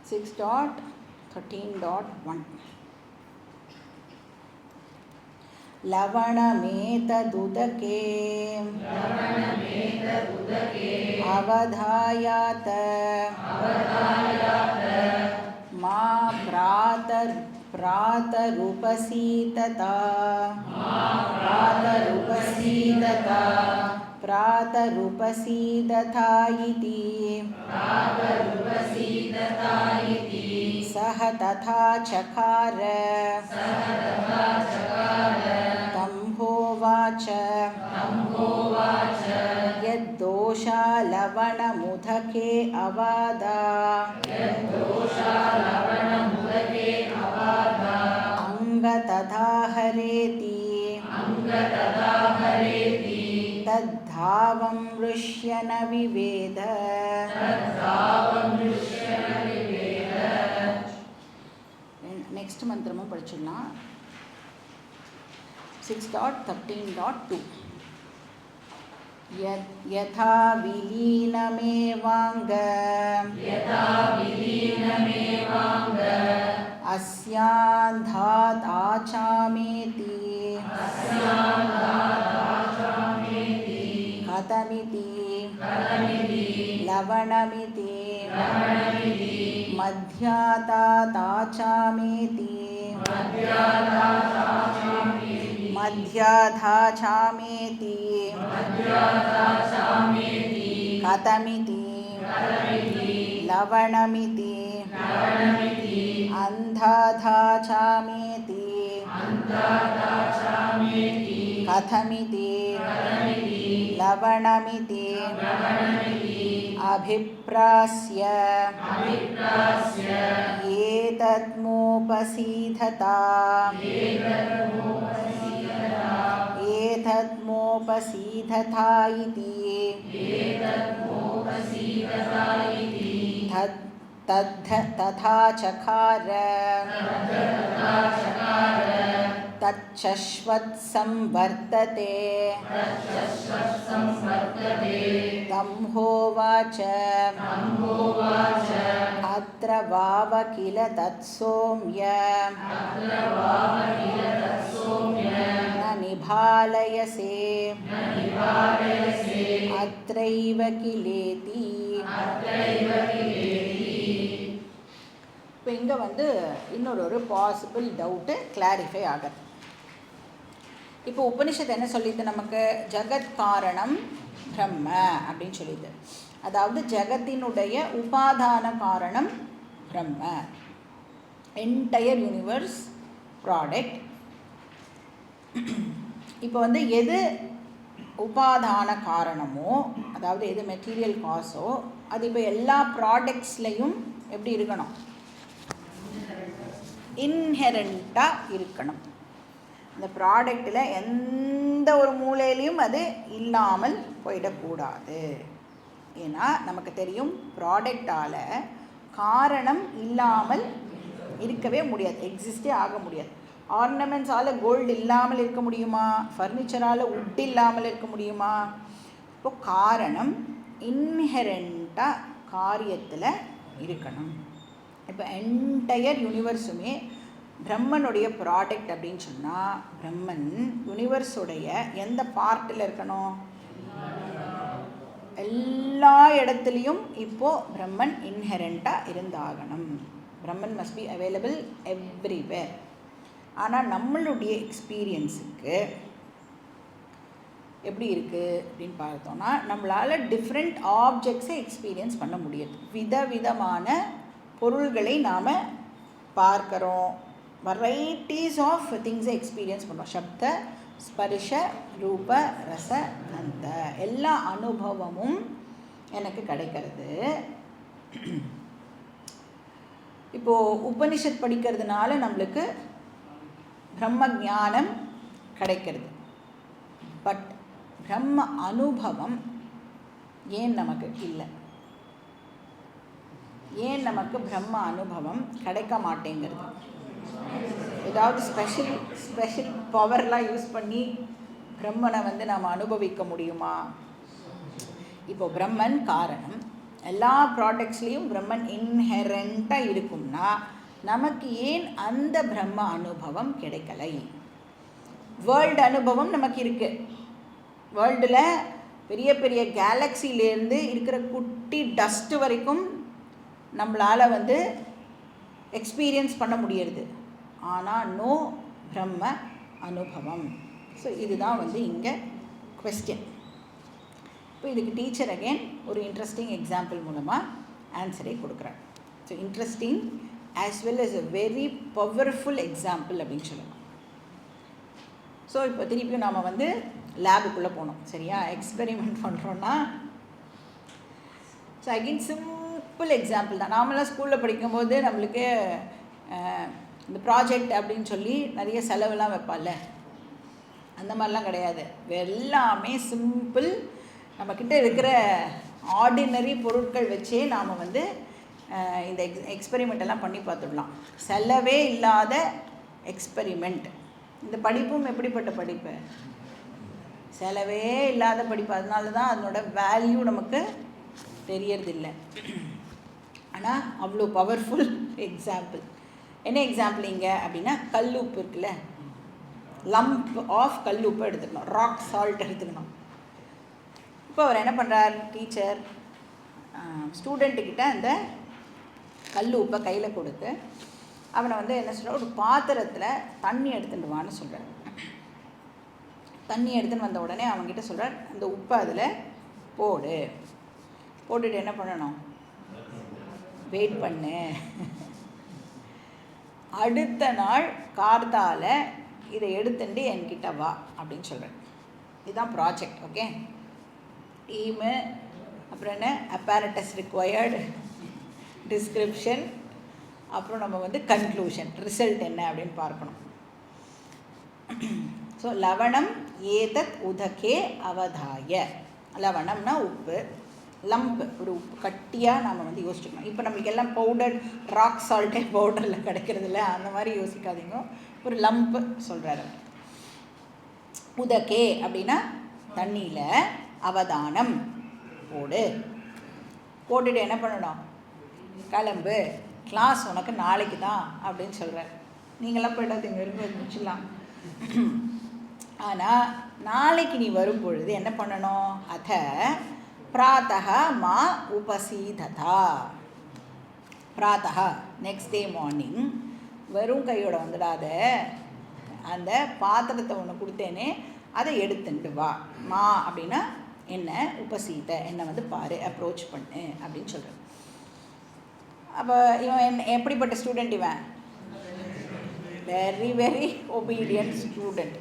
6.13.1 लवणमेतदुदके अवधायात मा प्रातरुपसीदता इति सह तथा चकार तम्होवाच यद्दोषा लवणमुदके अवादा अंगतथा हरेति तद्धावं मृष्य न विवेद नेक्स्ट मंत्रமும் படிச்சிடலாம் 6.13.2 यथा विलीनमेवांग अस्यान्धात् आचामेति कथमिति लवणमिति मध्यातात् आचामेति मध्याधाचामेति कथमिति लवणमिति अन्धाधाचामेति कथमिति लवणमिति अभिप्रास्य एतद्मोपसीदता इति तथा चकार तच्छश्वत्संवर्तते तम्होवाच अत्र वाव किल तत्सौम्य न निभालयसे अत्रैव किलेति இப்போ இங்கே வந்து இன்னொரு பாசிபிள் டவுட்டு கிளாரிஃபை ஆகுது. இப்போ உபனிஷத்து என்ன சொல்லிது நமக்கு? ஜகத் காரணம் பிரம்ம அப்படின்னு சொல்லிது. அதாவது ஜகத்தினுடைய உபாதான காரணம் பிரம்ம, என்டையர் யூனிவர்ஸ் ப்ராடக்ட். இப்போ வந்து எது உபாதான காரணமோ, அதாவது எது மெட்டீரியல் காசோ, அது இப்போ எல்லா ப்ராடக்ட்ஸ்லையும் எப்படி இருக்கணும்? இன்ஹெரண்ட்டாக இருக்கணும். இந்த ப்ராடக்டில் எந்த ஒரு மூலையிலையும் அது இல்லாமல் போயிடக்கூடாது. ஏன்னா நமக்கு தெரியும் ப்ராடக்டால் காரணம் இல்லாமல் இருக்கவே முடியாது, எக்ஸிஸ்டே ஆக முடியாது. ஆர்னமெண்ட்ஸால் கோல்டு இல்லாமல் இருக்க முடியுமா? ஃபர்னிச்சரால் உட் இல்லாமல் இருக்க முடியுமா? இப்போது காரணம் இன்ஹெரண்ட்டாக காரியத்தில் இருக்கணும். இப்போ என்டையர் யூனிவர்ஸுமே பிரம்மனுடைய ப்ராடக்ட் அப்படின்னு சொன்னால், பிரம்மன் யூனிவர்ஸுடைய எந்த பார்ட்டில் இருக்கணும்? எல்லா இடத்துலையும் இப்போது பிரம்மன் இன்ஹெரண்ட்டாக இருந்தாகணும். பிரம்மன் மஸ்ட் பி அவைலபிள் எவ்ரிவேர். ஆனால் நம்மளுடைய எக்ஸ்பீரியன்ஸுக்கு எப்படி இருக்குது அப்படின்னு பார்த்தோன்னா, நம்மளால் டிஃப்ரெண்ட் ஆப்ஜெக்ட்ஸை எக்ஸ்பீரியன்ஸ் பண்ண முடியாது. விதவிதமான பொருள்களை நாம் பார்க்குறோம், வெரைட்டிஸ் ஆஃப் திங்ஸை எக்ஸ்பீரியன்ஸ் பண்ணுறோம். சப்த, ஸ்பர்ஷ, ரூப, ரச, கந்த எல்லா அனுபவமும் எனக்கு கிடைக்கிறது. இப்போது உபனிஷத் படிக்கிறதுனால நம்மளுக்கு பிரம்ம ஞானம் கிடைக்கிறது. பட் பிரம்ம அனுபவம் ஏன் நமக்கு இல்லை? ஏன் நமக்கு பிரம்ம அனுபவம் கிடைக்க மாட்டேங்கிறது? ஏதாவது ஸ்பெஷல் பவர்லாம் யூஸ் பண்ணி பிரம்மனை வந்து நாம் அனுபவிக்க முடியுமா? இப்போ பிரம்மன் காரணம், எல்லா ப்ராடக்ட்ஸ்லேயும் பிரம்மன் இன்ஹெரண்ட்டாக இருக்கும்னா நமக்கு ஏன் அந்த பிரம்ம அனுபவம் கிடைக்கலை? வேர்ல்டு அனுபவம் நமக்கு இருக்குது. வேர்ல்டில் பெரிய பெரிய கேலக்சிலேருந்து இருக்கிற குட்டி டஸ்ட்டு வரைக்கும் நம்மளால் எக்ஸ்பீரியன்ஸ் பண்ண முடியறது. ஆனால் நோ பிரம்ம அனுபவம். ஸோ இதுதான் இங்கே கொஸ்டின். இப்போ இதுக்கு டீச்சர் அகெயின் ஒரு இன்ட்ரெஸ்டிங் எக்ஸாம்பிள் மூலமாக ஆன்சரை கொடுக்குறாங்க. So interesting as well as a very powerful example அப்படின்னு சொல்லலாம். ஸோ இப்போ திருப்பியும் நாம் லேபுக்குள்ளே போனோம். சரியா? எக்ஸ்பெரிமெண்ட் பண்ணுறோன்னா ஸோ அகெயின் சிம்பிள் எக்ஸாம்பிள் தான். நாமெல்லாம் ஸ்கூலில் படிக்கும்போது நம்மளுக்கு இந்த ப்ராஜெக்ட் அப்படின்னு சொல்லி நிறைய செலவெல்லாம் வைப்பால, அந்த மாதிரிலாம் கிடையாது. எல்லாமே சிம்பிள். நம்மக்கிட்ட இருக்கிற ஆர்டினரி பொருட்கள் வச்சே நாம் இந்த எக்ஸ்பெரிமெண்ட்டெல்லாம் பண்ணி பார்த்துடலாம். செலவே இல்லாத எக்ஸ்பெரிமெண்ட். இந்த படிப்பும் எப்படிப்பட்ட படிப்பு? செலவே இல்லாத படிப்பு. அதனால தான் அதனோட வேல்யூ நமக்கு தெரியறதில்லை. ஆனால் அவ்வளோ பவர்ஃபுல் எக்ஸாம்பிள். என்ன எக்ஸாம்பிள் இங்கே அப்படின்னா, கல்லுப்பு இருக்குல்ல, லம்ப் ஆஃப் கல்லுப்பு எடுத்துக்கணும், ராக் சால்ட் எடுத்துக்கணும். இப்போ அவர் என்ன பண்ணுறார், டீச்சர் ஸ்டூடெண்ட்டுக்கிட்ட அந்த கல் உப்பை கையில் கொடுத்து அவனை என்ன சொல்கிறார், ஒரு பாத்திரத்தில் தண்ணி எடுத்துகிட்டு வான்னு சொல்கிறார். தண்ணி எடுத்துன்னு வந்த உடனே அவங்ககிட்ட சொல்கிறார், அந்த உப்பை அதில் போட்டுட்டு என்ன பண்ணணும், வெயிட் பண்ணு, அடுத்த நாள் கார்த்தால இதை எடுத்துட்டு என்கிட்ட வா அப்படின்னு சொல்கிறேன். இதுதான் ப்ராஜெக்ட். ஓகே, டீமு, அப்புறம் என்ன அப்பேரட்டஸ் ரிக்வயர்டு, டிஸ்கிரிப்ஷன், அப்புறம் நம்ம கன்க்ளூஷன், ரிசல்ட் என்ன அப்படின்னு பார்க்கணும். ஸோ லவணம் ஏதத் உதகே அவதாய. லவணம்னா உப்பு, லம்ப் ஒரு உப்பு கட்டியாக நாம் யோசிச்சுக்கணும். இப்போ நம்மளுக்கு எல்லாம் பவுடர் ராக் சால்ட்டே பவுடரில் கிடைக்கிறது இல்லை, அந்த மாதிரி யோசிக்காதீங்க. ஒரு லம்ப் சொல்கிறாரு. உதகே அப்படின்னா தண்ணியில், அவதானம் போட்டுட்டு என்ன பண்ணணும், கிளம்பு, கிளாஸ் உனக்கு நாளைக்கு தான் அப்படின்னு சொல்கிறார். நீங்களாம் போய்ட்டு இங்கே இருந்து முடிச்சிடலாம். ஆனால் நாளைக்கு நீ வரும்பொழுது என்ன பண்ணணும், அத பிராத்தக மா உபசீததா. பிராத்தக நெக்ஸ்ட் டே மார்னிங் வெறும் கையோட வந்துடாத, அந்த பாத்திரத்தை ஒன்று கொடுத்தேனே அதை எடுத்துட்டு வா. மா அப்படின்னா என்ன, உபசீத என்னை பாரு, அப்ரோச் பண்ணு அப்படின்னு சொல்கிறேன். அப்போ இவன் எப்படிப்பட்ட ஸ்டூடெண்ட்? இவன் very very obedient student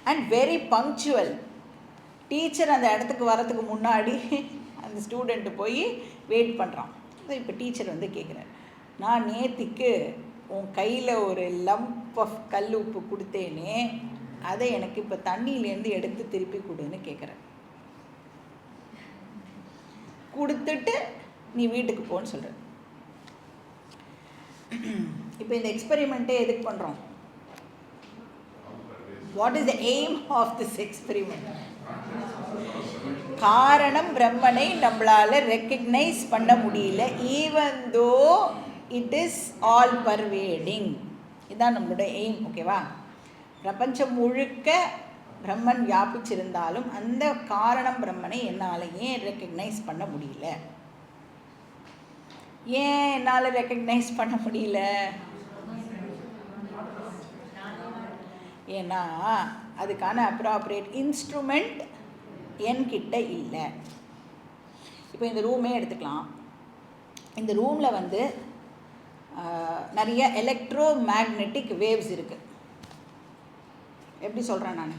and very punctual. Teacher அந்த இடத்துக்கு வரத்துக்கு முன்னாடி அந்த ஸ்டூடெண்ட்டு போய் வெயிட் பண்ணுறான். ஸோ இப்போ டீச்சர் கேட்குறார், நான் நேத்திக்கு உன் கையில் ஒரு லம்ப் ஆஃப் கல் உப்பு கொடுத்தேனே, அதை எனக்கு இப்போ தண்ணியிலேருந்து எடுத்து திருப்பி கொடுன்னு கேட்குறேன். கொடுத்துட்டு நீ வீட்டுக்கு போன்னு சொல்கிற. இப்போ இந்த எக்ஸ்பெரிமெண்ட்டே எதுக்கு பண்ணுறோம்? What is the aim of this experiment? காரணம் பிரம்மனை நம்மளால் ரெக்கக்னைஸ் பண்ண முடியல, even though it is all pervading. இதுதான் நம்மளோட எய்ம். ஓகேவா? பிரபஞ்சம் முழுக்க பிரம்மன் வியாபிச்சிருந்தாலும் அந்த காரணம் பிரம்மனை என்னால் ஏன் ரெக்கக்னைஸ் பண்ண முடியல? ஏன் என்னால் ரெக்கக்னைஸ் பண்ண முடியல? ஏன்னா அதுக்கான அப்ராப்ரியேட் இன்ஸ்ட்ருமெண்ட் என்கிட்ட இல்லை. இப்போ இந்த ரூமே எடுத்துக்கலாம். இந்த ரூமில் நிறைய எலக்ட்ரோ மேக்னெட்டிக் வேவ்ஸ் இருக்குது. எப்படி சொல்கிறேன் நான்?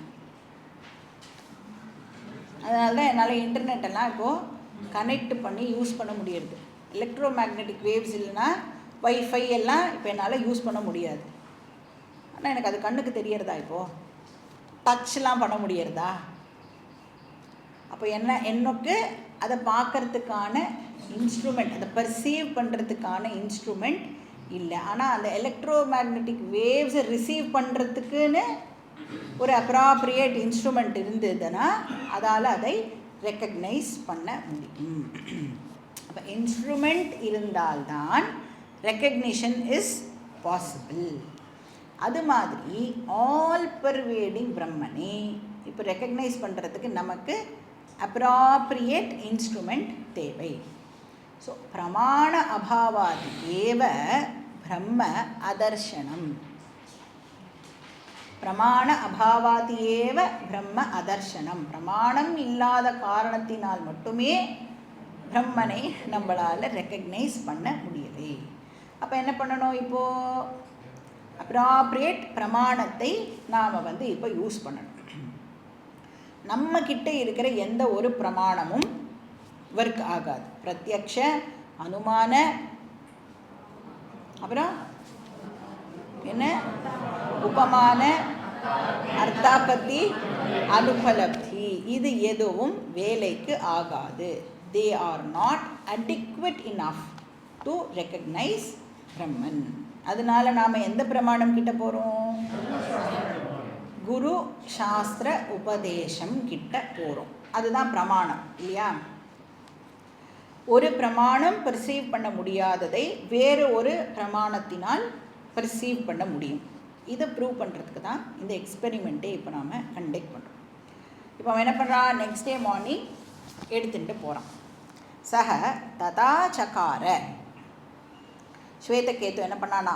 அதனால தான் என்னால் இன்டர்நெட்டெல்லாம் இப்போது கனெக்ட் பண்ணி யூஸ் பண்ண முடியாது. எலக்ட்ரோ மேக்னெட்டிக் வேவ்ஸ் இல்லைன்னா வைஃபை எல்லாம் இப்போ என்னால் யூஸ் பண்ண முடியாது. ஆனால் எனக்கு அது கண்ணுக்கு தெரியறதா? இப்போது டச்லாம் பண்ண முடியறதா? அப்போ எனக்கு அதை பார்க்கறதுக்கான இன்ஸ்ட்ருமெண்ட், அதை பர்சீவ் பண்ணுறதுக்கான இன்ஸ்ட்ருமெண்ட் இல்லை. ஆனால் அந்த எலக்ட்ரோ மேக்னெட்டிக் வேவ்ஸை ரிசீவ் பண்ணுறதுக்குன்னு ஒரு அப்ராப்ரியேட் இன்ஸ்ட்ருமெண்ட் இருந்ததுன்னா அதால் அதை ரெக்கக்னைஸ் பண்ண முடியும். அப்போ இன்ஸ்ட்ருமெண்ட் இருந்தால்தான் ரெக்கக்னிஷன் இஸ் பாசிபிள். அது மாதிரி ஆல் பர்வேடிங் பிரம்மனே இப்போ ரெக்கக்னைஸ் பண்ணுறதுக்கு நமக்கு அப்ராப்ரியேட் இன்ஸ்ட்ருமெண்ட் தேவை. ஸோ பிரமாண அபாவாதி ஏவ பிரம்ம அதர்ஷனம். பிரமாண அபாவாதி ஏவ பிரம்ம அதர்ஷனம். பிரமாணம் இல்லாத காரணத்தினால் மட்டுமே பிரம்மனை நம்மளால் ரெக்கக்னைஸ் பண்ண முடியலை. அப்போ என்ன பண்ணணும்? இப்போது அப்ராப்ரியேட் பிரமாணத்தை நாம் இப்போ யூஸ் பண்ணணும். நம்மக்கிட்ட இருக்கிற எந்த ஒரு பிரமாணமும் ஒர்க் ஆகாது. பிரத்யக்ஷ, அனுமான, அப்புறம் என்ன, உபமான, அர்த்தாபத்தி, அனுபலப்தி, இது எதுவும் வேலைக்கு ஆகாது. They are not adequate enough to recognize Brahman. அதனால நாம் எந்த பிரமாணம் கிட்ட போகிறோம்? குரு சாஸ்திர உபதேசம் கிட்ட போகிறோம். அதுதான் பிரமாணம் இல்லையா? ஒரு பிரமாணம் பர்சீவ் பண்ண முடியாததை வேறு ஒரு பிரமாணத்தினால் பர்சீவ் பண்ண முடியும். இதை ப்ரூவ் பண்ணுறதுக்கு தான் இந்த எக்ஸ்பெரிமெண்ட்டே இப்போ நாம் கண்டக்ட் பண்ணுறோம். இப்போ அவன் என்ன பண்ணுறான்? நெக்ஸ்ட் டே மார்னிங் எடுத்துகிட்டு போகிறான். சக ததா சகார. ஸ்வேதகேது என்ன பண்ணானா?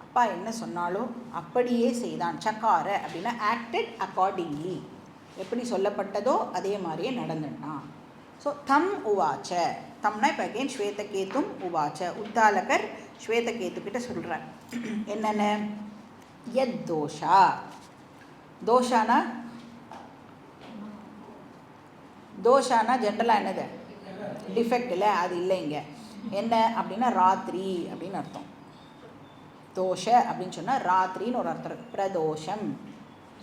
அப்பா என்ன சொன்னாலும் அப்படியே செய்தான். சக்கார அப்படின்னா ஆக்டட் அக்கார்டிங்லி, எப்படி சொல்லப்பட்டதோ அதே மாதிரியே நடந்துட்டான். ஸோ தம் உவாச்ச. தம்னா இப்போ அகெயின் ஸ்வேதகேதும் உவாச்ச. உத்தாலகர் ஸ்வேதகேது கிட்ட சொல்கிறார் என்னென்ன? யத் தோஷா. தோஷானா ஜென்ரலாக என்னது? டிஃபெக்ட் இல்லை, அது இல்லைங்க. என்ன அப்படின்னா ராத்திரி அப்படின்னு அர்த்தம். தோஷ அப்படின்னு சொன்னால் ராத்திரின்னு ஒரு அர்த்தம் இருக்குது. பிரதோஷம்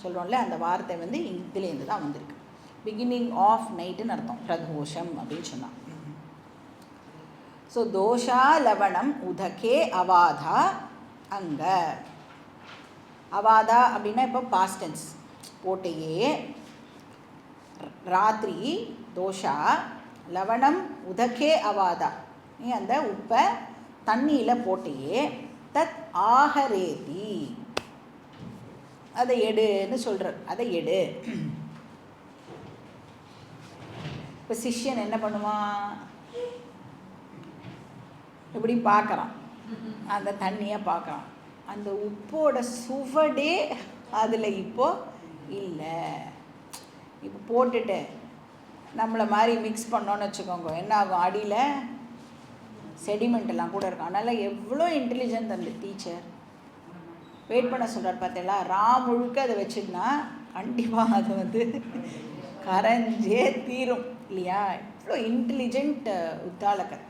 சொல்கிறோம்ல, அந்த வார்த்தை இதுலேருந்து தான் வந்திருக்கு. பிகினிங் ஆஃப் நைட்டுன்னு அர்த்தம் பிரதோஷம் அப்படின்னு சொன்னான். ஸோ தோஷா லவணம் உதகே அவாதா. அங்கே அவாதா அப்படின்னா இப்போ பாஸ்ட் டென்ஸ் போட்டையே. ராத்திரி தோஷா லவணம் உதகே அவாதா, நீ அந்த உப்பை தண்ணியில் போட்டையே. தத் ஆஹரேதி, அதை எடுன்னு சொல்கிற. அதை எடு. இப்போ சிஷ்யன் என்ன பண்ணுவான்? இப்படி பார்க்குறான், அந்த தண்ணியை பார்க்குறான். அந்த உப்போட சுவடே அதில் இப்போது இல்லை. இப்போ போட்டுட்டு நம்மளை மாதிரி மிக்ஸ் பண்ணோன்னு வச்சுக்கோங்க, என்ன ஆகும்? அடியில் செடிமெண்ட்டெல்லாம் கூட இருக்கும். அதனால் எவ்வளோ இன்டெலிஜென்ட் அந்த டீச்சர். வெயிட் பண்ண சொல்கிறார் பார்த்தீங்களா? முழுக்க அதை வச்சுன்னா கண்டிப்பாக அது கரைஞ்சே தீரும் இல்லையா? இவ்வளோ இன்டெலிஜென்ட் உத்தாலகர்.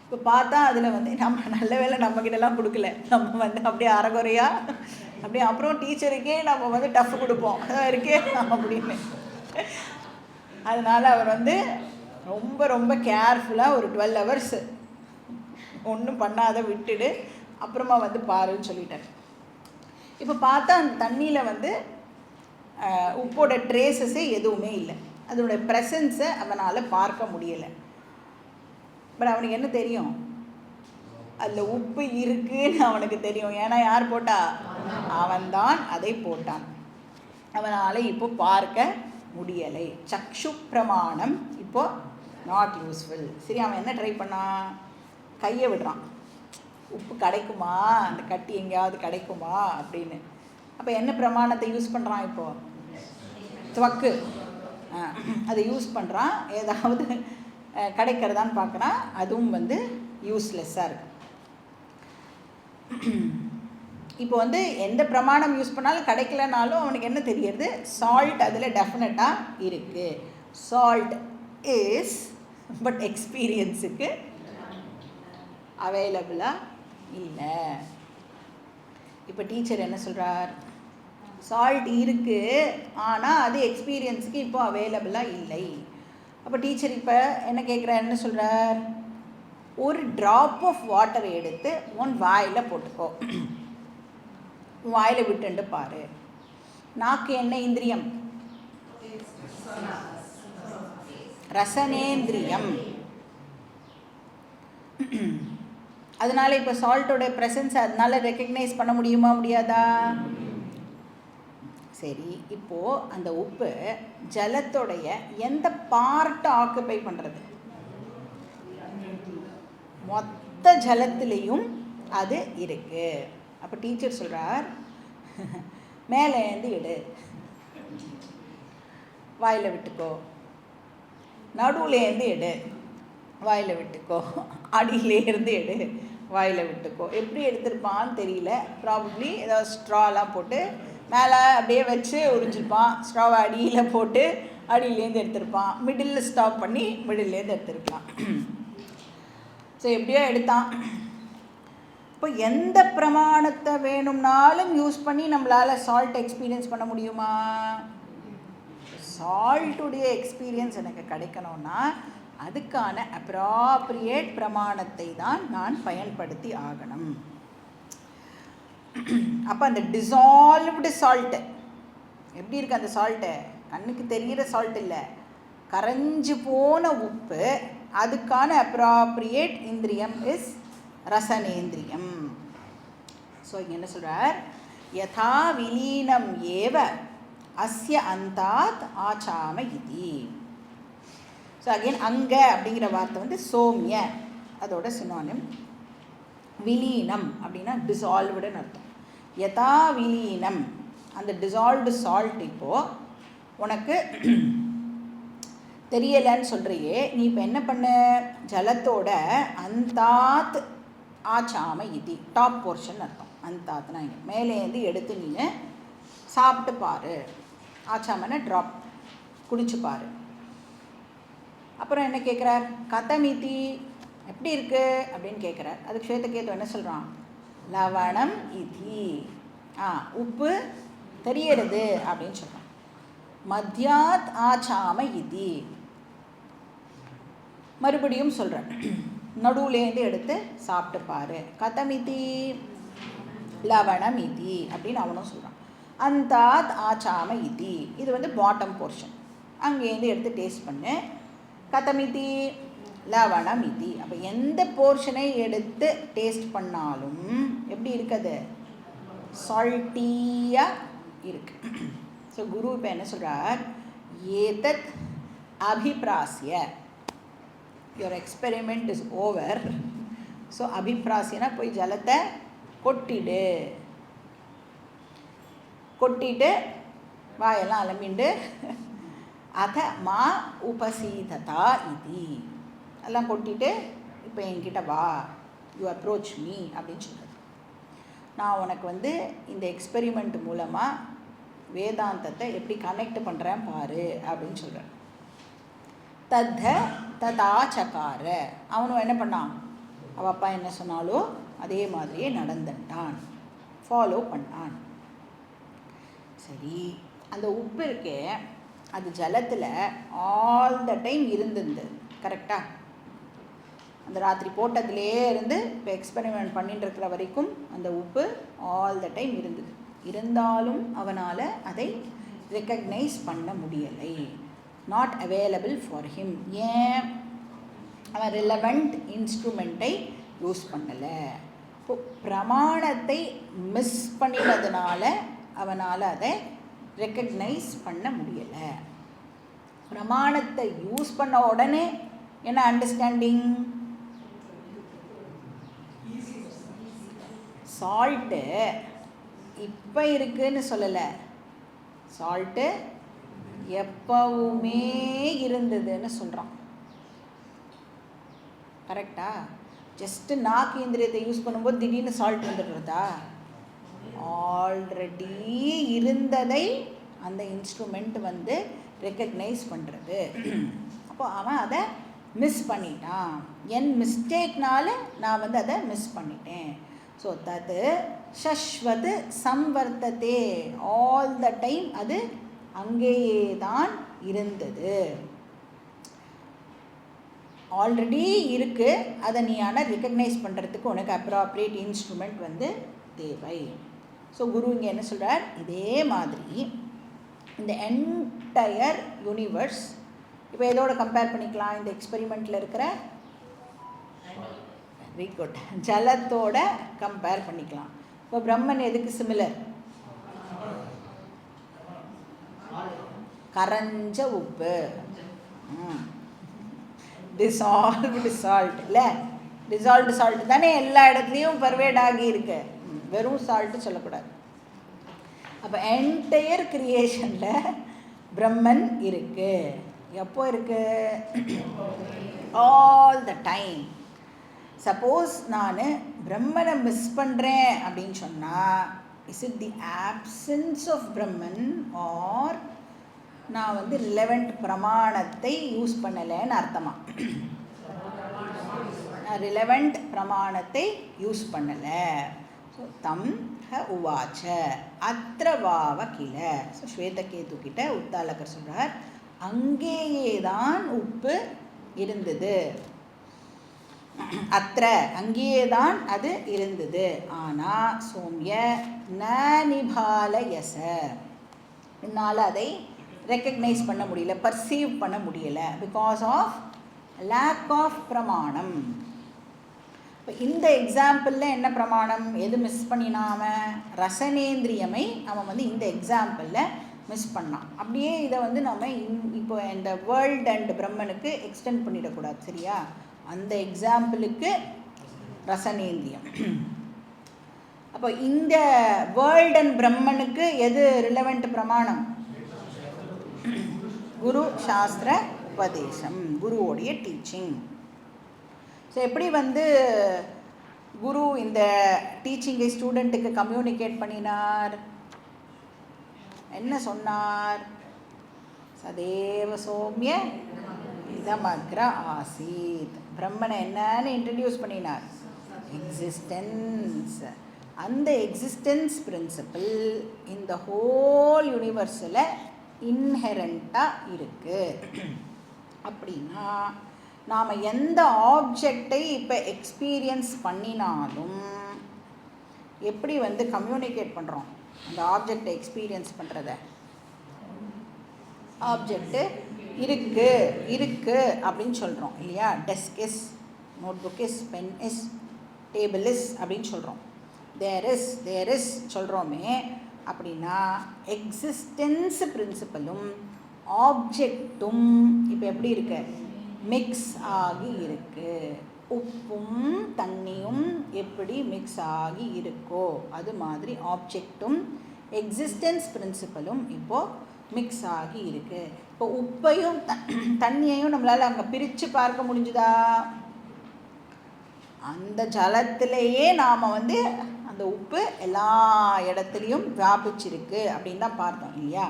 இப்போ பார்த்தா அதில் நம்ம நல்ல வேலை நம்மக்கிட்டலாம் கொடுக்கல. நம்ம அப்படியே அறகுறையாக அப்படியே அப்புறம் டீச்சருக்கே நம்ம டஃப் கொடுப்போம் இருக்கே அப்படின்னு. அதனால் அவர் ரொம்ப ரொம்ப கேர்ஃபுல்லாக ஒரு 12 hours ஒன்றும் பண்ணாத விட்டுடு, அப்புறமா பாருன்னு சொல்லிட்டார். இப்போ பார்த்தா அந்த தண்ணியில் உப்போட ட்ரேசஸே எதுவுமே இல்லை. அதோடைய ப்ரெசன்ஸை அவனால் பார்க்க முடியலை. பட் அவனுக்கு என்ன தெரியும்? அதில் உப்பு இருக்குன்னு அவனுக்கு தெரியும். ஏன்னா யார் போட்டா? அவன்தான் அதை போட்டான். அவனால் இப்போ பார்க்க முடியலை. சக்ஷு பிரமாணம் இப்போது நாட் யூஸ்ஃபுல். சரி, அவன் என்ன ட்ரை பண்ணான்? கையை விடுறான். உப்பு கிடைக்குமா, அந்த கட்டி எங்கேயாவது கிடைக்குமா அப்படின்னு. அப்போ என்ன பிரமாணத்தை யூஸ் பண்ணுறான்? இப்போது துவக்கு அதை யூஸ் பண்ணுறான். ஏதாவது கிடைக்கிறதான்னு பார்க்குறான். அதுவும் யூஸ்லெஸ்ஸாக இருக்கு. இப்போ எந்த பிரமாணம் யூஸ் பண்ணாலும் கிடைக்கலனாலும் அவனுக்கு என்ன தெரியுது? சால்ட் அதில் டெஃபினட்டாக இருக்குது. சால்ட் இஸ், பட் எக்ஸ்பீரியன்ஸுக்கு அவைலபிளாக இல்லை. இப்போ டீச்சர் என்ன சொல்கிறார்? சால்ட் இருக்குது, ஆனால் அது எக்ஸ்பீரியன்ஸுக்கு இப்போ அவைலபிளாக இல்லை. அப்போ டீச்சர் இப்போ என்ன கேட்குறார்? என்ன சொல்கிறார்? ஒரு ட்ராப் ஆஃப் வாட்டரை எடுத்து உன் வாயில் போட்டுக்கோ, வாயில் விட்டுண்டு பாரு. நாக்கு என்ன இந்திரியம்? ரசனேந்திரியம். அதனால இப்போ சால்ட்டோட ப்ரெசன்ஸ் அதனால ரெக்கக்னைஸ் பண்ண முடியுமா முடியாதா? சரி, இப்போது அந்த உப்பு ஜலத்தோடைய எந்த பார்ட்டை ஆக்குப்பை பண்ணுறது? மொத்த ஜலத்திலையும் அது இருக்குது. அப்போ டீச்சர் சொல்கிறார், மேலேருந்து எடு, வாயில் விட்டுக்கோ, நடுவுலேருந்து எடு, வாயில் விட்டுக்கோ, அடியிலேருந்து எடு, வாயில் விட்டுக்கோ. எப்படி எடுத்திருப்பான்னு தெரியல. ப்ராபப்ளி ஏதாவது ஸ்ட்ராலாம் போட்டு மேலே அப்படியே வச்சு உறிஞ்சிருப்பான், ஸ்ட்ராவை அடியில் போட்டு அடியிலேருந்து எடுத்திருப்பான், மிடில் ஸ்டாப் பண்ணி மிடில்லேருந்து எடுத்திருப்பான். ஸோ எப்படியோ எடுத்தான். இப்போ எந்த பிரமாணத்தை வேணும்னாலும் யூஸ் பண்ணி நம்மளால் சால்ட் எக்ஸ்பீரியன்ஸ் பண்ண முடியுமா? சால்ட்டுடைய எக்ஸ்பீரியன்ஸ் எனக்கு கிடைக்கணும்னா அதுக்கான அப்ராப்ரியேட் பிரமாணத்தை தான் நான் பயன்படுத்தி ஆகணும். அப்போ அந்த டிசால்வ்டு சால்ட்டு எப்படி இருக்குது? அந்த சால்ட்டு கண்ணுக்கு தெரிகிற சால்ட் இல்லை, கரைஞ்சு போன உப்பு. அதுக்கான அப்ராப்ரியேட் இந்திரியம் இஸ் ரசனேந்திரியம். ஸோ இங்கே என்ன சொல்கிறார்? யதா விலீனம் ஏவ அஸ்ய அந்தாத் ஆச்சாம இதி. ஸோ அகெயின் அங்கே அப்படிங்கிற வார்த்தை வந்து சோம்ய, அதோட சினோனிம். விலீனம் அப்படின்னா டிசால்வ்டுன்னு அர்த்தம். யதா விலீனம், அந்த டிசால்வ்டு சால்ட் இப்போது உனக்கு தெரியலைன்னு சொல்கிறியே, நீ இப்போ என்ன பண்ண? ஜலத்தோட அந்தாத் ஆச்சாம இதி, டாப் போர்ஷன் அர்த்தம். அந்தாத்னா இங்கே மேலேருந்து எடுத்து நீ சாப்பிட்டு பாரு. ஆச்சாமனை ட்ராப், குடிச்சு பாரு. அப்புறம் என்ன கேட்குறார்? கதமிதி, எப்படி இருக்கு அப்படின்னு கேட்குறார். அதுக்கு ஸ்வேதகேது என்ன சொல்கிறான்? லவணம் இதி, உப்பு தெரியறது அப்படின்னு சொல்கிறான். மத்தியாத் ஆச்சாம இதி, மறுபடியும் சொல்கிறேன், நடுவுலேருந்து எடுத்து சாப்பிட்டு பாரு. கதமிதி லவணம் இதி அப்படின்னு அவனும் சொல்கிறான். அந்தாத் ஆச்சாம இதி, இது வந்து பாட்டம் போர்ஷன். அங்கேருந்து எடுத்து டேஸ்ட் பண்ணு. கதமிதி லவணம் இதி. அப்போ எந்த போர்ஷனை எடுத்து டேஸ்ட் பண்ணாலும் எப்படி இருக்குது? சால்ட்டியாக இருக்கு. ஸோ குரு இப்போ என்ன சொல்கிறார்? ஏதத் அபிப்ராசிய, your experiment is over. So அபிப்ராசியனா போய் ஜலத்தை கொட்டிட்டு வாயெல்லாம் அலம்பிண்டு அத மா உபசீததா இதி, எல்லாம் கொட்டிட்டு இப்போ என்கிட்ட வா, யூ அப்ரோச் மீ அப்படின்னு சொல்கிறது. நான் உனக்கு வந்து இந்த எக்ஸ்பெரிமெண்ட் மூலமாக வேதாந்தத்தை எப்படி கனெக்ட் பண்ணுறேன் பாரு அப்படின்னு சொல்கிறேன். ததாச்சகார, அவனும் என்ன பண்ணான்? அவள் அப்பா என்ன சொன்னாலோ அதே மாதிரியே நடந்துட்டான், ஃபாலோ பண்ணான். சரி, அந்த உப்பு இருக்கே அது ஜலத்தில் ஆல் த டைம் இருந்தது, கரெக்டாக? அந்த ராத்திரி போட்டதுலேயே இருந்து இப்போ எக்ஸ்பெரிமெண்ட் பண்ணிட்டு இருக்கிற வரைக்கும் அந்த உப்பு ஆல் த டைம் இருந்தது. இருந்தாலும் அவனால் அதை ரெக்கக்னைஸ் பண்ண முடியலை, நாட் அவைலபிள் ஃபார் ஹிம். ஏன்? அவன் ரிலவெண்ட் இன்ஸ்ட்ருமெண்ட்டை யூஸ் பண்ணலை. இப்போ பிரமாணத்தை மிஸ் பண்ணினதுனால அவனால் அதை ரெக்கக்னைஸ் பண்ண முடியலை. பிரமாணத்தை யூஸ் பண்ண உடனே என்ன அண்டர்ஸ்டாண்டிங்? சால்ட்டு இப்போ இருக்குன்னு சொல்லலை, சால்ட்டு எப்பவுமே இருந்ததுன்னு சொல்கிறான். கரெக்டா? ஜஸ்ட்டு நாக்கு இந்திரியத்தை யூஸ் பண்ணும்போது திடீர்னு சால்ட் வந்துடுறதா? ஆல்ரெடி இருந்ததை அந்த இன்ஸ்ட்ருமெண்ட் வந்து ரெக்கக்னைஸ் பண்ணுறது. அப்போ அவன் அதை மிஸ் பண்ணிட்டான். என் மிஸ்டேக்னால நான் வந்து அதை மிஸ் பண்ணிட்டேன். ஸோ தது சஸ்வத் சம்வர்த்ததே, ஆல் த டைம் அது அங்கேயே தான் இருந்தது. ஆல்ரெடி இருக்குது, அதை நீ ஆனால் ரெக்கக்னைஸ் பண்ணுறதுக்கு உனக்கு அப்ராப்ரியேட் இன்ஸ்ட்ருமெண்ட் வந்து தேவை. ஸோ குரு இங்கே என்ன சொல்கிறார்? இதே மாதிரி இந்த என்டையர் யூனிவர்ஸ் இப்போ எதோட கம்பேர் பண்ணிக்கலாம்? இந்த எக்ஸ்பெரிமெண்ட்டில் இருக்கிற வெரி குட். ஜலத்தோட கம்பேர் பண்ணிக்கலாம். இப்போ பிரம்மன் எதுக்கு சிமிலர்? கரைஞ்ச உப்பு, டிசால்வ்டு சால்ட் இல்லை, டிசால்வ்டு சால்ட் தானே எல்லா இடத்துலையும் பர்வேட் ஆகி இருக்கு. வெறும் சால்ட்டு சொல்லக்கூடாது. அப்போ என்டையர் கிரியேஷனில் பிரம்மன் இருக்கு. எப்போ இருக்கு? All the time. சப்போஸ் நான் பிரம்மனை மிஸ் பண்ணுறேன் அப்படின்னு சொன்னால், is it the options of பிரம்மன் ஆர் நான் வந்து ரிலவெண்ட் பிரமாணத்தை யூஸ் பண்ணலைன்னு அர்த்தமா? நான் ரிலவெண்ட் பிரமாணத்தை யூஸ் பண்ணலை. ஸோ தம் ஹ உவாச்ச அத்ரவாவ கில. ஸோ ஸ்வேதகேது கிட்ட உத்தாலகர் சொல்கிறார், அங்கேயே தான் உப்பு இருந்தது. அத்திர அங்கேயே தான் அது இருந்தது. ஆனால் சோம்ய ந நிபாலயச, என்னால் அதை ரெக்கக்னைஸ் பண்ண முடியல, பர்சீவ் பண்ண முடியலை, பிகாஸ் ஆஃப் லேக் ஆஃப் பிரமாணம். இப்போ இந்த எக்ஸாம்பிளில் என்ன பிரமாணம்? எது மிஸ் பண்ணினான் அவன்? ரசனேந்திரியமை அவன் வந்து இந்த எக்ஸாம்பிளில் மிஸ் பண்ணான். அப்படியே இதை வந்து நம்ம இப்போ இந்த வேர்ல்ட் அண்ட் பிரம்மனுக்கு எக்ஸ்டெண்ட் பண்ணிடக்கூடாது, சரியா? அந்த எக்ஸாம்பிளுக்கு ரசனேந்திரியம். அப்போ இந்த வேர்ல்ட் அண்ட் பிரம்மனுக்கு எது ரிலவெண்ட் பிரமாணம்? குரு சாஸ்திர உபதேசம், குருவோடைய டீச்சிங். ஸோ எப்படி வந்து குரு இந்த டீச்சிங்கை ஸ்டூடெண்ட்டுக்கு கம்யூனிகேட் பண்ணினார்? என்ன சொன்னார்? சதேவ சோம்ய இதமக்ர ஆசீத். பிரம்மனை என்னன்னு இன்ட்ரடியூஸ் பண்ணினார்? எக்ஸிஸ்டன்ஸ். அந்த எக்ஸிஸ்டன்ஸ் பிரின்சிபிள் இந்த ஹோல் யூனிவர்ஸில் இன்ஹெரண்ட்டாக இருக்குது. அப்படின்னா நாம் எந்த ஆப்ஜெக்டை இப்போ எக்ஸ்பீரியன்ஸ் பண்ணினாலும் எப்படி வந்து கம்யூனிகேட் பண்ணுறோம்? அந்த ஆப்ஜெக்டை எக்ஸ்பீரியன்ஸ் பண்ணுறத, ஆப்ஜெக்டு இருக்கு இருக்கு அப்படின்னு சொல்கிறோம் இல்லையா? Desk is, notebook is, pen is, table is அப்படின்னு சொல்கிறோம். தேர் இஸ் சொல்கிறோமே. அப்படின்னா எக்ஸிஸ்டன்ஸ் பிரின்சிபலும் ஆப்ஜெக்டும் இப்போ எப்படி இருக்கு? மிக்ஸ் ஆகி இருக்கு. உப்பும் தண்ணியும் எப்படி மிக்ஸ் ஆகி இருக்கோ அது மாதிரி ஆப்ஜெக்டும் எக்ஸிஸ்டன்ஸ் பிரின்சிபலும் இப்போது மிக்ஸ் ஆகி இருக்கு. இப்போ உப்பையும் தண்ணியையும் நம்மளால் அங்கே பிரித்து பார்க்க முடிஞ்சுதா? அந்த ஜலத்திலேயே நாம் வந்து அந்த உப்பு எல்லா இடத்துலையும் வியாபிச்சிருக்கு அப்படின்னு தான் பார்த்தோம் இல்லையா?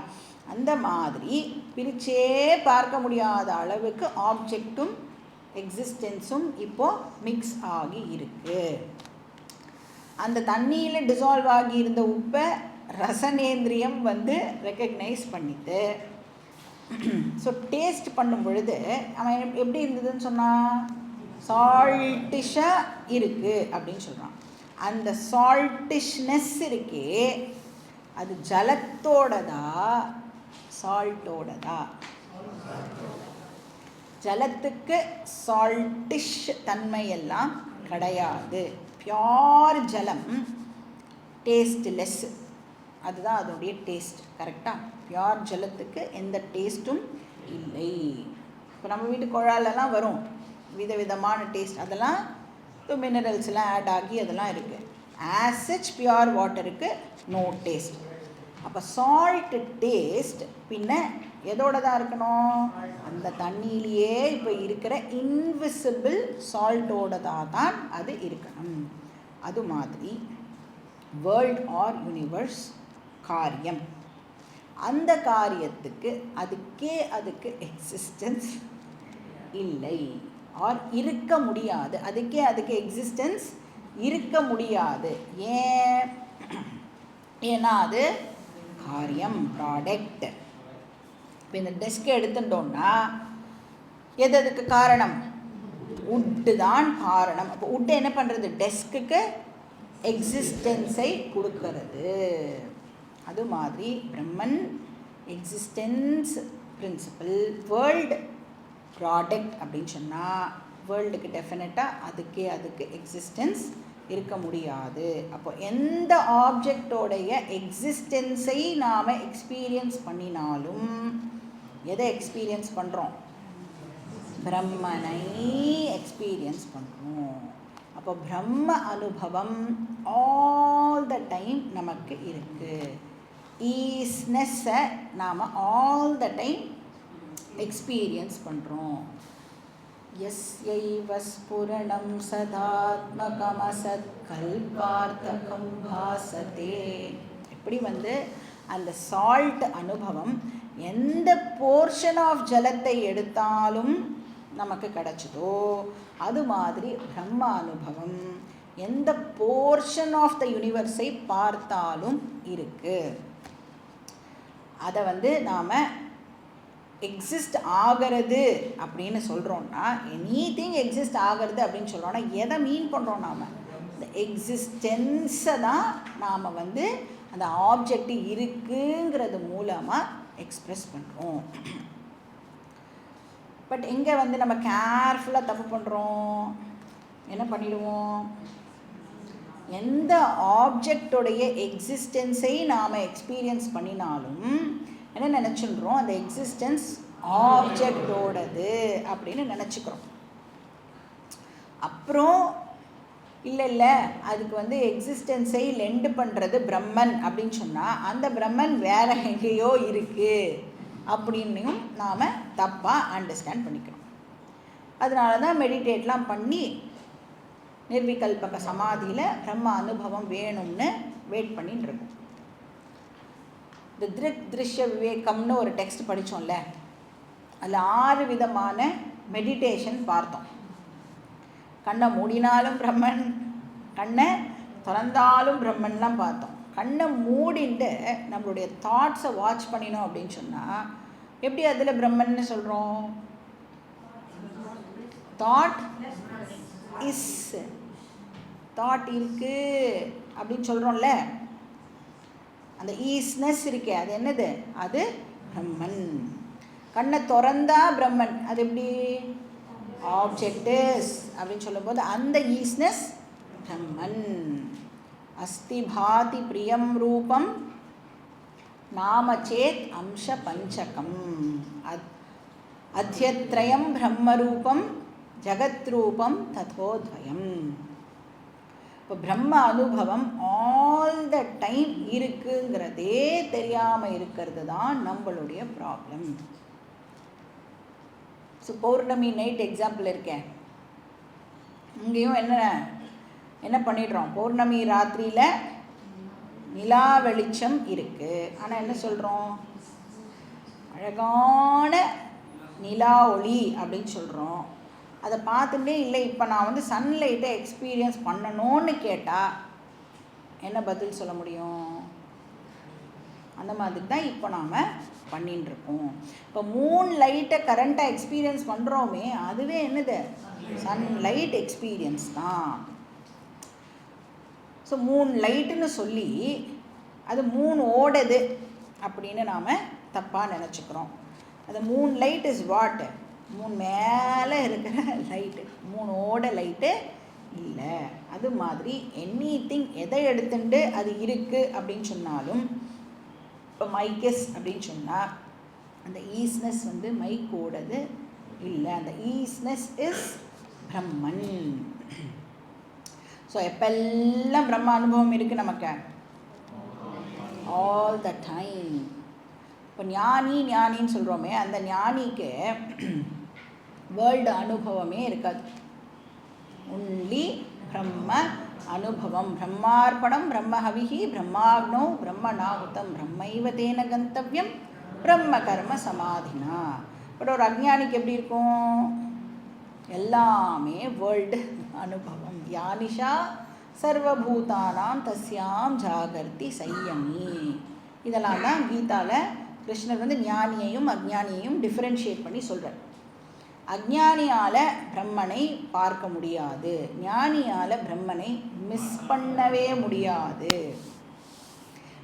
அந்த மாதிரி பிரிச்சே பார்க்க முடியாத அளவுக்கு ஆப்ஜெக்டும் எக்ஸிஸ்டன்ஸும் இப்போது மிக்ஸ் ஆகி இருக்கு. அந்த தண்ணியில் டிசால்வ் ஆகி இருந்த உப்பை ரசனேந்திரியம் வந்து ரெக்கக்னைஸ் பண்ணிட்டு, ஸோ டேஸ்ட் பண்ணும் பொழுது அவன் எப்படி இருந்ததுன்னு சொன்னான்? சால்ட்டிஷாக இருக்குது அப்படின்னு சொல்கிறான். அந்த சால்ட்டிஷ்னஸ் இருக்கே, அது ஜலத்தோடதா சால்ட்டோடதா? ஜலத்துக்கு சால்ட்டிஷ் தன்மையெல்லாம் கிடையாது. பியோர் ஜலம் டேஸ்ட்லெஸ், அதுதான் அதோடைய டேஸ்ட். கரெக்டாக பியோர் ஜலத்துக்கு எந்த டேஸ்ட்டும் இல்லை. இப்போ நம்ம வீட்டு குழாலெல்லாம் வரும் விதவிதமான டேஸ்ட், அதெல்லாம் இப்போ மினரல்ஸ்லாம் ஆட் ஆகி அதெல்லாம் இருக்குது. ஆஸ் சச் பியோர் வாட்டருக்கு நோ டேஸ்ட். அப்போ சால்ட் டேஸ்ட் பின்ன எதோட தான் இருக்கணும்? அந்த தண்ணியிலேயே இப்போ இருக்கிற இன்விசிபிள் சால்ட்டோடதாக தான் அது இருக்கணும். அது மாதிரி வேர்ல்ட் ஆர் யூனிவர்ஸ் காரியம், அந்த காரியத்துக்கு அதுக்கு எக்ஸிஸ்டன்ஸ் இல்லை ஆர் இருக்க முடியாது. அதுக்கு எக்ஸிஸ்டன்ஸ் இருக்க முடியாது. ஏன்னா அது காரியம், ப்ராடக்ட். இப்போ இந்த டெஸ்கை எடுத்துட்டோம்னா எது அதுக்கு காரணம்? உட்டு தான் காரணம். அப்போ உட்டு என்ன பண்ணுறது? டெஸ்க்குக்கு எக்ஸிஸ்டன்ஸை கொடுக்கறது. அது மாதிரி பிரம்மன் எக்ஸிஸ்டன்ஸ் பிரின்சிபிள், வேர்ல்டு ப்ராடக்ட் அப்படின்னு சொன்னால் வேர்ல்டுக்கு டெஃபினட்டாக அதுக்கு எக்ஸிஸ்டன்ஸ் இருக்க முடியாது. அப்போ எந்த ஆப்ஜெக்டோடைய எக்ஸிஸ்டன்ஸை நாம் எக்ஸ்பீரியன்ஸ் பண்ணினாலும் எதை எக்ஸ்பீரியன்ஸ் பண்ணுறோம்? பிரம்மனை எக்ஸ்பீரியன்ஸ் பண்ணுறோம். அப்போ பிரம்ம அனுபவம் ஆல் த டைம் நமக்கு இருக்குது. ஈஸ்னஸ்ஸை நாம் ஆல் த டைம் எக்ஸ்பீரியன்ஸ் பண்ணுறோம். யஸ்யைவ ஸ்புரணம் சதாத்மகமசத் கல்பார்த்தகம் பாசதே. எப்படி அந்த சால்ட் அனுபவம் எந்த போர்ஷன் ஆஃப் ஜலத்தை எடுத்தாலும் நமக்கு கிடச்சதோ அது மாதிரி பிரம்ம அனுபவம் எந்த போர்ஷன் ஆஃப் த யூனிவர்ஸை பார்த்தாலும் இருக்குது. அதை நாம் எக்ஸிஸ்ட் ஆகிறது அப்படின்னு சொல்கிறோன்னா, எனிதிங் எக்ஸிஸ்ட் ஆகிறது அப்படின்னு சொல்கிறோன்னா எதை மீன் பண்ணுறோம்? நாம் இந்த எக்ஸிஸ்டன்ஸை தான் நாம் அந்த ஆப்ஜெக்ட் இருக்குங்கிறது மூலமாக எக்ஸ்ப்ரெஸ் பண்ணுறோம். பட் எங்கே நம்ம கேர்ஃபுல்லாக தப்பு பண்ணுறோம்? என்ன பண்ணிடுவோம்? எந்த ஆப்ஜெக்டோடைய எக்ஸிஸ்டன்ஸை நாம் எக்ஸ்பீரியன்ஸ் பண்ணினாலும் என்ன நினச்சிடுறோம்? அந்த எக்ஸிஸ்டன்ஸ் ஆப்ஜெக்டோடது அப்படின்னு நினச்சிக்கிறோம். அப்புறம் இல்லை அதுக்கு எக்ஸிஸ்டன்ஸை லெண்டு பண்ணுறது பிரம்மன் அப்படின்னு சொன்னால் அந்த பிரம்மன் வேற எங்கேயோ இருக்குது அப்படின்னும் நாம் தப்பாக அண்டர்ஸ்டாண்ட் பண்ணிக்கிறோம். அதனால தான் மெடிடேட்லாம் பண்ணி நிர்விகல்பக சமாதியில் பிரம்ம அனுபவம் வேணும்னு வெயிட் பண்ணிட்டு இருக்கோம். இந்த திருஷ்ய விவேகம்னு ஒரு டெக்ஸ்ட் படித்தோம்ல, அதில் 6 விதமான மெடிடேஷன் பார்த்தோம். கண்ணை மூடினாலும் பிரம்மன், கண்ணை திறந்தாலும் பிரம்மன்லாம் பார்த்தோம். கண்ணை மூடிட்டு நம்மளுடைய தாட்ஸை வாட்ச் பண்ணினோம் அப்படின்னு சொன்னால் எப்படி அதில் பிரம்மன்னு சொல்கிறோம்? தாட் இஸ், தாட் இருக்கு அப்படின்னு சொல்கிறோம்ல. அந்த ஈஸ்னஸ் இருக்கே அது என்னது? அது பிரம்மன். கண்ணை திறந்தா பிரம்மன், அது எப்படி? ஆப்ஜெக்டிஸ் அப்படின்னு சொல்லும்போது அந்த ஈஸ்னஸ் பிரம்மன். அஸ்தி பாதி பிரியம் ரூபம் நாமச்சேத் அம்ச பஞ்சகம் அத்யத்ரயம் பிரம்மரூபம் ஜகத்ரூபம் ததோத்வயம். இப்போ பிரம்ம அனுபவம் ஆல் த டைம் இருக்குங்கிறதே தெரியாமல் இருக்கிறது தான் நம்மளுடைய ப்ராப்ளம். ஸோ பௌர்ணமி நைட் எக்ஸாம்பிள் இருக்கேன். இங்கேயும் என்ன பண்ணிடுறோம்? பௌர்ணமி ராத்திரியில் நிலா வெளிச்சம் இருக்குது. ஆனால் என்ன சொல்கிறோம்? அழகான நிலா ஒளி அப்படின்னு சொல்கிறோம். அதை பார்த்துட்டே இல்லை இப்போ நான் சன்லைட்டை எக்ஸ்பீரியன்ஸ் பண்ணணும்னு கேட்டால் என்ன பதில் சொல்ல முடியும்? அந்த மாதிரி தான் இப்போ நாம் பண்ணிட்டுருக்கோம். இப்போ மூன் லைட்டை கரண்ட்டாக எக்ஸ்பீரியன்ஸ் பண்ணுறோமே, அதுவே என்னது? சன்லைட் எக்ஸ்பீரியன்ஸ் தான். ஸோ மூன் லைட்டுன்னு சொல்லி அது மூன் ஓடுது அப்படின்னு நாம் தப்பாக நினச்சிக்கிறோம். அது மூன் லைட் இஸ் வாட்? மூணு மேலே இருக்கிற லைட்டு, மூணோட லைட்டு இல்லை. அது மாதிரி எனிதிங் எதை எடுத்துட்டு அது இருக்குது அப்படின்னு சொன்னாலும், இப்போ மைக்கஸ் அப்படின்னு சொன்னால் அந்த ஈஸ்னஸ் மைக்கோடது இல்லை. அந்த ஈஸ்னஸ் இஸ் பிரம்மன். ஸோ எப்பெல்லாம் பிரம்ம அனுபவம் இருக்குது நமக்கு? All the time. இப்போ ஞானின்னு சொல்கிறோமே, அந்த ஞானிக்கு வேர்ல்டு அனுபவமே இருக்காது. ஒன்லி பிரம்ம அனுபவம். பிரம்மார்ப்பணம் பிரம்மஹவிஹி பிரம்மாக்னோ பிரம்மநாகுதம் பிரம்மைவ தேன கந்தவ்யம் பிரம்ம கர்ம சமாதினா. பட் ஒரு அஞ்ஞானிக்கு எப்படி இருக்கும்? எல்லாமே வேர்ல்டு அனுபவம். யானிஷா சர்வபூதானாம் தஸ்யாம் ஜாகர்த்தி சையமி. இதெல்லாம் தான் கீதாவில் கிருஷ்ணர் ஞானியையும் அஞ்ஞானியையும் டிஃப்ரென்ஷியேட் பண்ணி சொல்கிறார். அஞ்ஞானியால் பிரம்மனை பார்க்க முடியாது, ஞானியால் பிரம்மனை மிஸ் பண்ணவே முடியாது.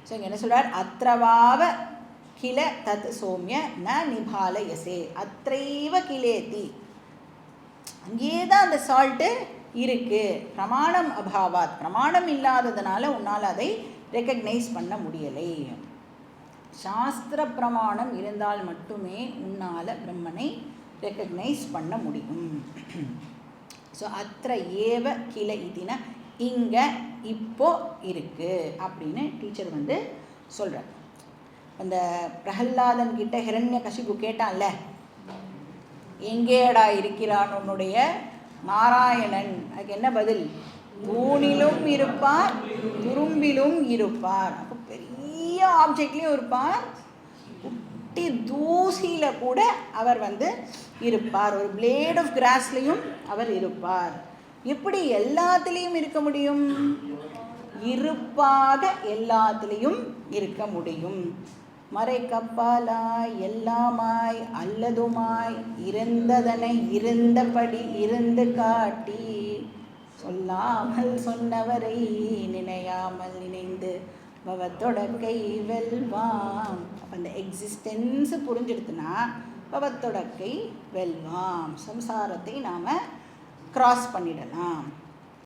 ஸோ இங்கே என்ன சொல்கிறார்? அத்ரவாவ கில தத் சோமிய ந நிபாலயசே அத்ரைவ கிலேதி. அங்கேயே தான் அந்த சால்ட்டு இருக்குது. பிரமாணம் அபாவாத், பிரமாணம் இல்லாததுனால உன்னால் அதை ரெக்கக்னைஸ் பண்ண முடியலை. சாஸ்திர பிரமாணம் இருந்தால் மட்டுமே உன்னால் பிரம்மனை ரெக்கக்னைஸ் பண்ண முடியும். ஸோ அத்திர ஏவ கிளை இதுனா இங்கே இப்போ இருக்குது அப்படின்னு டீச்சர் வந்து சொல்கிறார். அந்த பிரகல்லாதன் கிட்ட ஹிரண்ய கசிபு கேட்டான்ல, எங்கேடா இருக்கிறான் உன்னுடைய நாராயணன்? அதுக்கு என்ன பதில்? தூணிலும் இருப்பார், துரும்பிலும் இருப்பார். அப்போ பெரிய ஆப்ஜெக்ட்லேயும் இருப்பார், குட்டி தூசியில் கூட அவர் வந்து இருப்பார், ஒரு பிளேட் ஆஃப் கிராஸ்லேயும் அவர் இருப்பார். எப்படி எல்லாத்துலேயும் இருக்க முடியும்? இருப்பாக எல்லாத்துலேயும் இருக்க முடியும். மறைக்கப்பாலாய் எல்லாமாய் அல்லதுமாய் இருந்ததனை இருந்தபடி இருந்து காட்டி சொல்லாமல் சொன்னவரை நினையாமல் நினைந்து பவத்தொடக்கை வெல்வாம். அப்போ அந்த எக்ஸிஸ்டன்ஸு புரிஞ்சிடுத்துனா பவத்தொடக்கை வெல்வாம், சம்சாரத்தை நாம் கிராஸ் பண்ணிடலாம்.